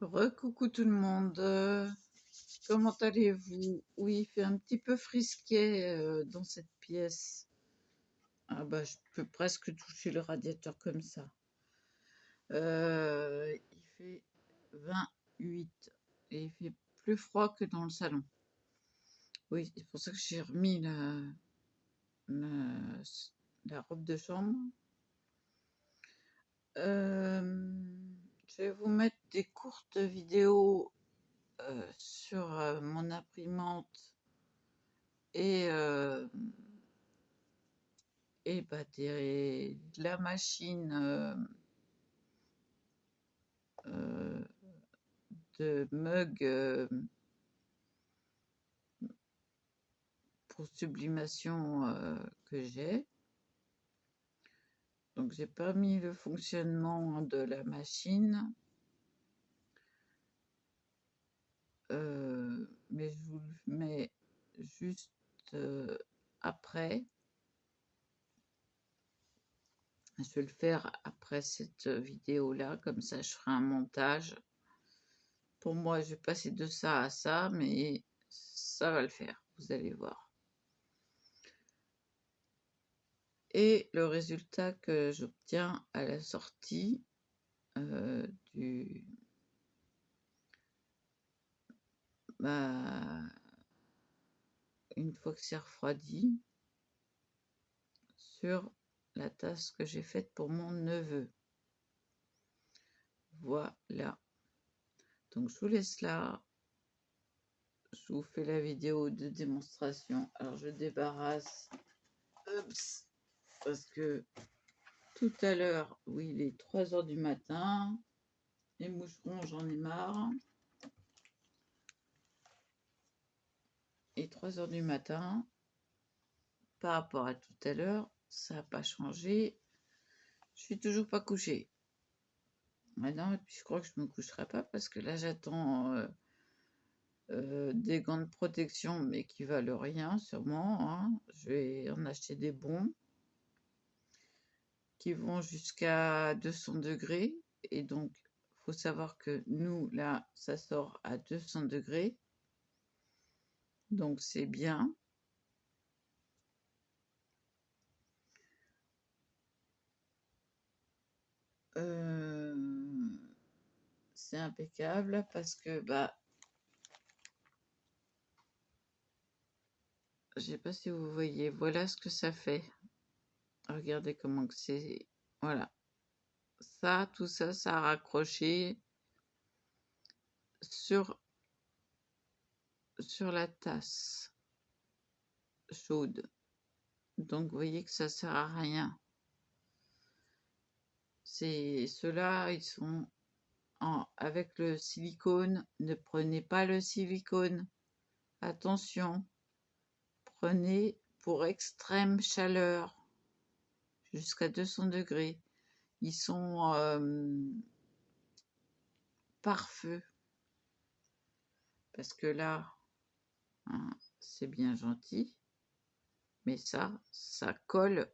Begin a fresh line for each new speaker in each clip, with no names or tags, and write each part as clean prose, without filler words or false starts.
Recoucou tout le monde, comment allez-vous? Oui, il fait un petit peu frisquet dans cette pièce. Ah bah je peux presque toucher le radiateur comme ça. Il fait 28 et il fait plus froid que dans le salon. Oui, c'est pour ça que j'ai remis la robe de chambre. Je vais vous mettre des courtes vidéos sur mon imprimante et bah, de la machine de mug pour sublimation que j'ai. Donc j'ai pas mis le fonctionnement de la machine, mais je vous le mets juste après. Je vais le faire après cette vidéo là, comme ça je ferai un montage. Pour moi, je vais passer de ça à ça, mais ça va le faire, vous allez voir. Et le résultat que j'obtiens à la sortie bah, une fois que c'est refroidi, sur la tasse que j'ai faite pour mon neveu. Voilà. Donc je vous laisse là. Je vous fais la vidéo de démonstration. Alors je débarrasse. Oups, parce que tout à l'heure, oui, il est 3 h du matin. Les moucherons, j'en ai marre. Et 3 h du matin, par rapport à tout à l'heure, ça n'a pas changé. Je suis toujours pas couchée. Maintenant, et puis je crois que je me coucherai pas parce que là j'attends des gants de protection, mais qui valent rien sûrement, hein. Je vais en acheter des bons qui vont jusqu'à 200 degrés. Et donc, faut savoir que nous, là, ça sort à 200 degrés. Donc, c'est bien. C'est impeccable parce que, bah, je sais pas si vous voyez, voilà ce que ça fait. Regardez comment que c'est. Voilà. Ça, tout ça, ça a raccroché sur la tasse chaude. Donc, vous voyez que ça sert à rien. Ceux-là, ils sont avec le silicone. Ne prenez pas le silicone. Attention. Prenez pour extrême chaleur. Jusqu'à 200 degrés. Ils sont par feu. Parce que là, hein, c'est bien gentil. Mais ça colle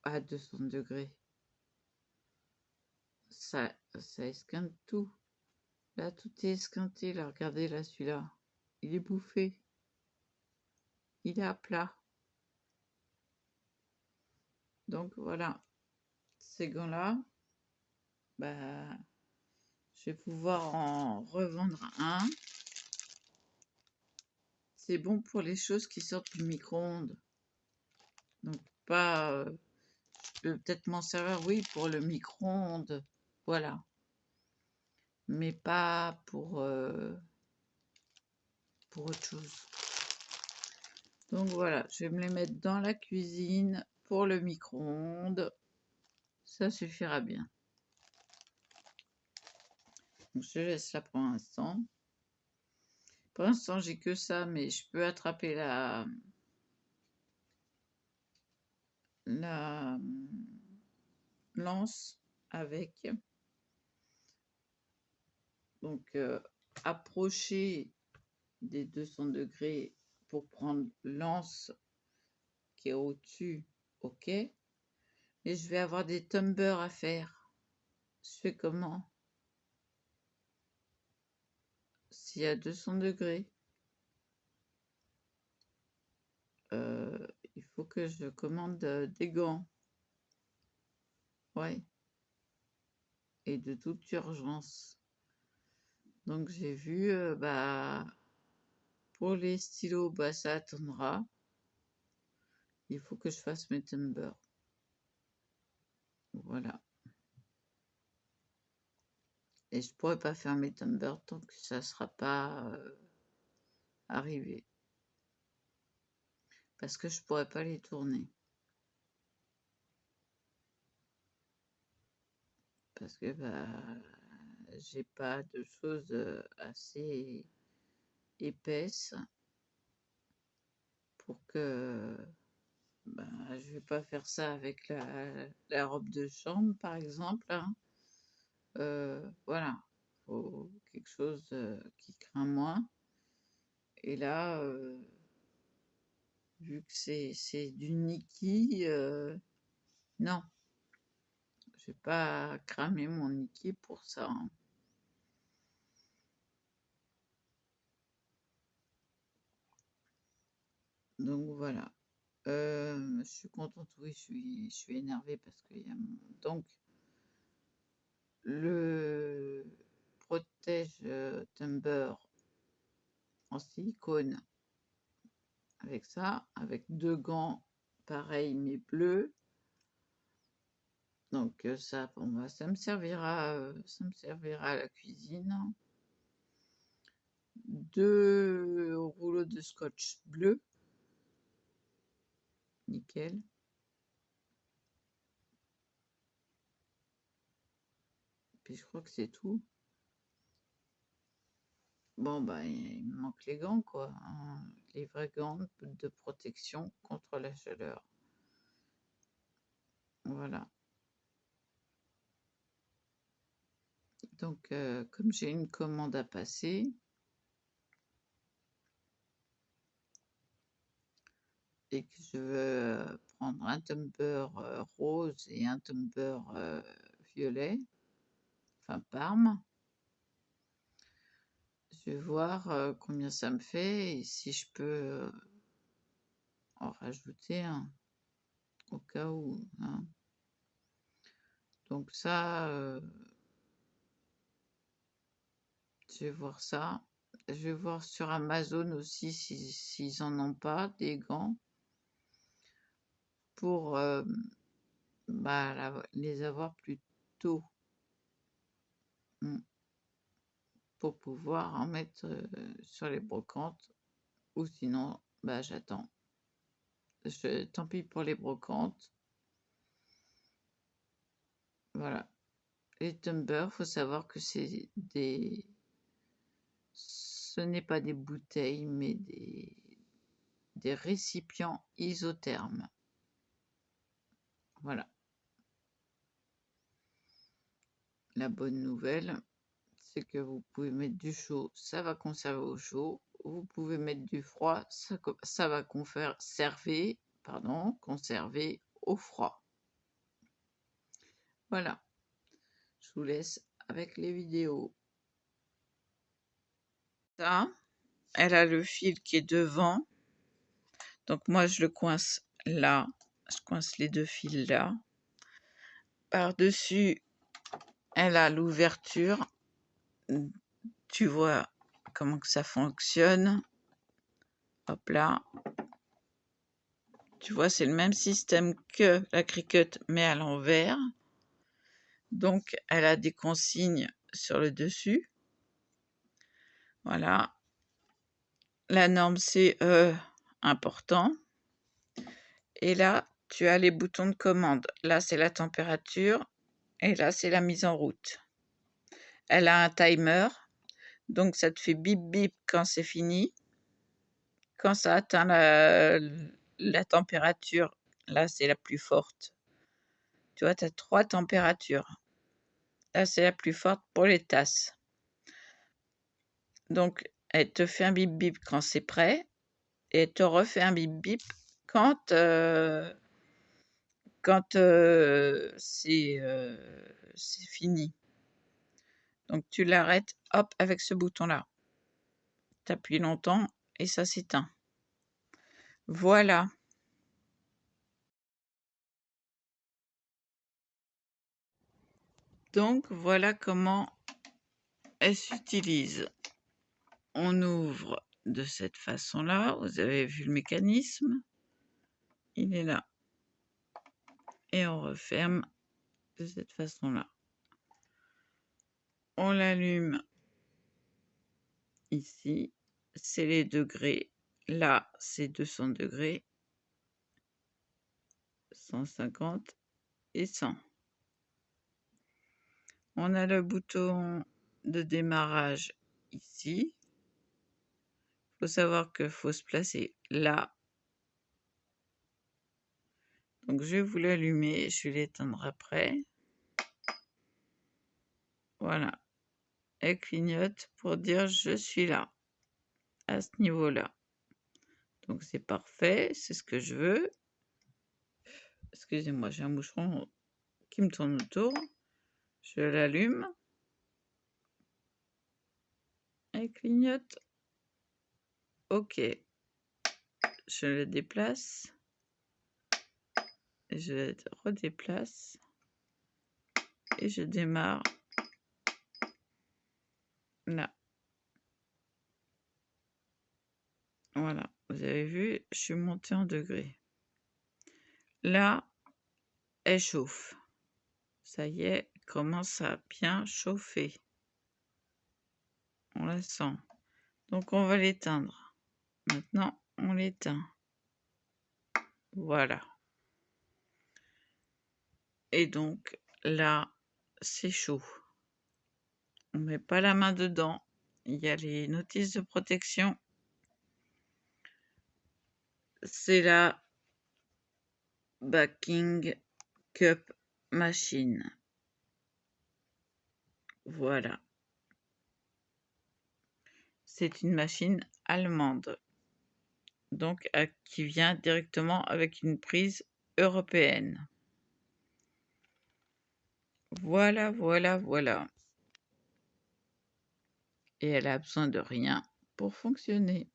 à 200 degrés. Ça esquinte tout. Là, tout est esquinté. Là, regardez, là, celui-là. Il est bouffé. Il est à plat. Donc, voilà. Ces gants-là, bah, je vais pouvoir en revendre un. C'est bon pour les choses qui sortent du micro-ondes. Donc, pas... je peux peut-être m'en servir, oui, pour le micro-ondes. Voilà. Mais pas pour autre chose. Donc voilà, je vais me les mettre dans la cuisine pour le micro-ondes. Ça suffira bien. Donc je laisse là pour l'instant. Pour l'instant, j'ai que ça, mais je peux attraper la lance avec. Donc approcher des 200 degrés pour prendre l'anse qui est au-dessus, ok. Et je vais avoir des tumbers à faire. Je fais comment? parti à 200 degrés. Il faut que je commande des gants. Ouais. Et de toute urgence. Donc j'ai vu, bah, pour les stylos, bah, ça attendra. Il faut que je fasse mes Tumblr. Voilà. Et je pourrais pas faire mes Tumblr tant que ça sera pas arrivé. Parce que je pourrais pas les tourner. Parce que bah, j'ai pas de choses assez épaisses pour que bah, je vais pas faire ça avec la robe de chambre par exemple, hein. Voilà, faut quelque chose qui craint moins. Et là, vu que c'est du Nike, non, je vais pas cramer mon Nike pour ça, hein. Donc voilà. Je suis contente, oui, je suis énervée parce qu'il y a donc le protège Tumblr en silicone avec ça, avec 2 gants pareils mais bleus. Donc ça, bon, bah, ça me servira à la cuisine. 2 rouleaux de scotch bleu, nickel. Puis je crois que c'est tout. Bon, bah, il me manque les gants, quoi, hein, les vrais gants de protection contre la chaleur. Voilà. Donc, comme j'ai une commande à passer et que je veux prendre un Tumblr rose et un Tumblr violet, enfin Parme, je vais voir combien ça me fait et si je peux en rajouter un au cas où, hein. Donc ça, je vais voir ça. Je vais voir sur Amazon aussi s'ils en ont pas des gants pour bah, les avoir plus tôt. Pour pouvoir en mettre sur les brocantes ou sinon bah, j'attends. Tant pis pour les brocantes. Voilà. Les Tumblr, faut savoir que c'est des... Ce n'est pas des bouteilles, mais des récipients isothermes. Voilà. La bonne nouvelle, c'est que vous pouvez mettre du chaud, ça va conserver au chaud. Vous pouvez mettre du froid, ça va conserver au froid. Voilà. Je vous laisse avec les vidéos. Ça, elle a le fil qui est devant. Donc moi, je le coince là. Je coince les 2 fils là. Par-dessus, elle a l'ouverture. Tu vois comment que ça fonctionne. Hop là. Tu vois, c'est le même système que la Cricut, mais à l'envers. Donc, elle a des consignes sur le dessus. Voilà. La norme CE, important. Et là, tu as les boutons de commande. Là, c'est la température. Et là, c'est la mise en route. Elle a un timer. Donc, ça te fait bip bip quand c'est fini. Quand ça atteint la température, là, c'est la plus forte. Tu vois, tu as 3 températures. Là, c'est la plus forte pour les tasses. Donc, elle te fait un bip bip quand c'est prêt. Et elle te refait un bip bip quand c'est fini. Donc tu l'arrêtes, hop, avec ce bouton-là. t'appuies longtemps et ça s'éteint. Voilà. Donc, voilà comment elle s'utilise. On ouvre de cette façon-là. Vous avez vu le mécanisme. Il est là. Et on referme de cette façon-là. On l'allume ici. C'est les degrés. Là, c'est 200 degrés. 150 et 100. On a le bouton de démarrage ici. Il faut savoir qu'il faut se placer là. Donc, je vais vous l'allumer. Je vais l'éteindre après. Voilà. Elle clignote pour dire je suis là, à ce niveau-là. Donc, c'est parfait. C'est ce que je veux. Excusez-moi, j'ai un moucheron qui me tourne autour. Je l'allume. Elle clignote. OK. Je le déplace. Je le redéplace. Et je démarre là. Voilà. Vous avez vu, je suis montée en degrés. Là, elle chauffe. Ça y est, elle commence à bien chauffer. On la sent. Donc, on va l'éteindre. Maintenant, on l'éteint. Voilà. Et donc, là, c'est chaud. On ne met pas la main dedans. Il y a les notices de protection. C'est la Baking Cup Machine. Voilà. C'est une machine allemande. Donc, qui vient directement avec une prise européenne. Voilà, voilà, voilà. Et elle a besoin de rien pour fonctionner.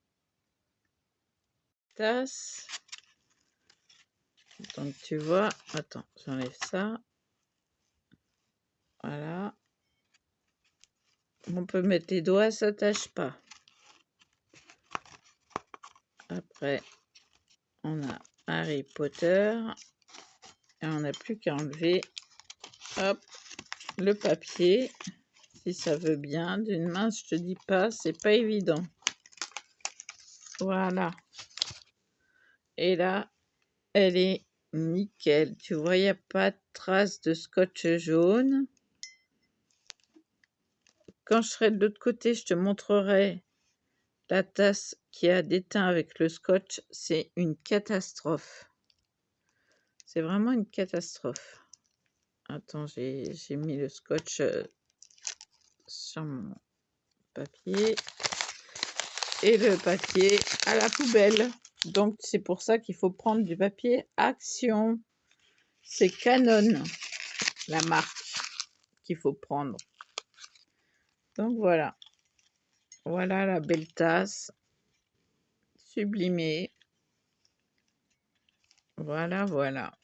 Tasse. Donc, tu vois, attends, j'enlève ça. Voilà. On peut mettre les doigts, ça tâche pas. Après, on a Harry Potter. Et on n'a plus qu'à enlever, hop, le papier. Si ça veut bien. D'une main, je te dis pas, c'est pas évident. Voilà. Et là, elle est nickel. Tu vois, il n'y a pas de trace de scotch jaune. Quand je serai de l'autre côté, je te montrerai la tasse qui a déteint avec le scotch. C'est une catastrophe. C'est vraiment une catastrophe. Attends, j'ai mis le scotch sur mon papier. Et le papier à la poubelle. Donc, c'est pour ça qu'il faut prendre du papier Action. C'est Canon, la marque qu'il faut prendre. Donc, voilà. Voilà la belle tasse. Sublimée. Voilà, voilà.